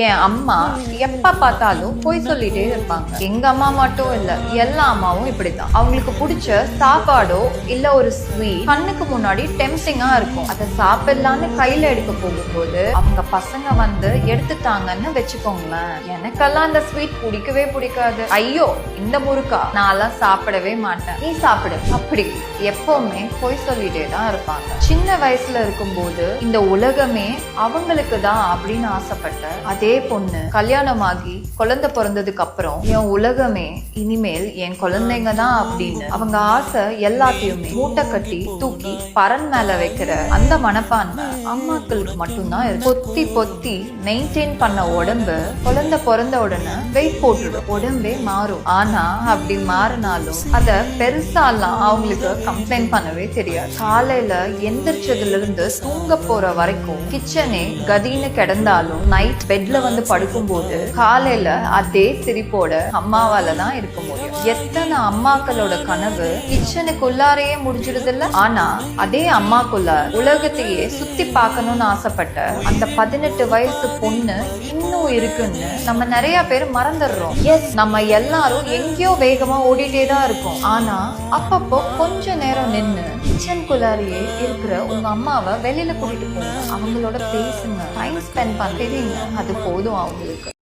என் அம்மா எப்ப பார்த்தாலும் பொய் சொல்லிட்டே இருப்பாங்க. எங்க அம்மா மட்டும் இல்ல, எல்லா அம்மாவும் இப்படித்தான். அவங்களுக்கு பிடிச்ச சாப்பாடோ இல்ல ஒரு ஸ்வீட் கண்ணுக்கு முன்னாடி டெம்ப்டிங்கா இருக்கும். அதை சாப்பிடலான்னு கையில எடுக்க போகும்போது அவங்க பசங்க வந்து எடுத்துட்டாங்கன்னு வச்சுக்கோங்களேன். எனக்கெல்லாம் அந்த ஸ்வீட் பிடிக்கவே பிடிக்காது. ஐயோ இந்த முறுக்கா, நான்லாம் சாப்பிடவே மாட்டேன், நீ சாப்பிடு, அப்படி எப்பவுமே பொய் சொல்லிட்டே தான் இருப்பாங்க. சின்ன வயசுல இருக்கும்போது இந்த உலகமே அவங்களுக்கு தான் அப்படின்னு ஆசைப்பட்ட அதே பொண்ணு கல்யாணமாகி குழந்தை பிறந்ததுக்கு அப்புறம் என் உலகமே இனிமேல் என் குழந்தைங்க தான் அப்படின்னு அவங்க ஆசை எல்லாத்தையுமே மூட்டை கட்டி தூக்கி பரன் மேல வைக்கிற அந்த மனப்பான்மை அம்மாக்களுக்கு மட்டும்தான் இருக்கு. பொத்தி பொத்தி மெயின்டைன் பண்ண உடம்பு குழந்தை பிறந்த உடனே வெயிட் போட்டுடும், உடம்பே மாறும். ஆனா அப்படி மாறினாலும் அத பெருசாலாம் அவங்களுக்கு கம்ப்ளைண்ட் பண்ணவே தெரியாது. காலையில எந்திரிச்சதுல இருந்து தூங்க போற வரைக்கும் கிச்சனே கதின்னு கிடந்தாலும் நைட் பெட்ல வந்து படுக்கும்போது காலையில அதே சிரிப்போட அம்மாவால தான் இருக்க முடியும். எத்தனை அம்மாக்களோட கனவு கிச்சனுக்குள்ளாரையே முடிஞ்சிடுது இல்ல. ஆனா அதே அம்மாக்குள்ள உலகத்தையே சுத்தி பார்க்கணும்னு ஆசைப்பட்ட அந்த 18 வயசு பொண்ணு இன்னும் இருக்குன்னு நம்ம நிறைய பேர் மறந்துடுறோம். எஸ், நம்ம எல்லாரும் எங்கேயோ வேகமா ஓடிட்டே தான் இருக்கோம். ஆனா அப்பப்போ கொஞ்ச நேரம் நின்னு கிச்சனுக்குள்ளாரையே இருக்கிற உங்க அம்மாவை வெளியில கூட்டிட்டு போங்க, அவங்களோட பேசுங்க, டைம் ஸ்பெண்ட் பண்ணுறீங்க, அது போதும் அவங்களுக்கு.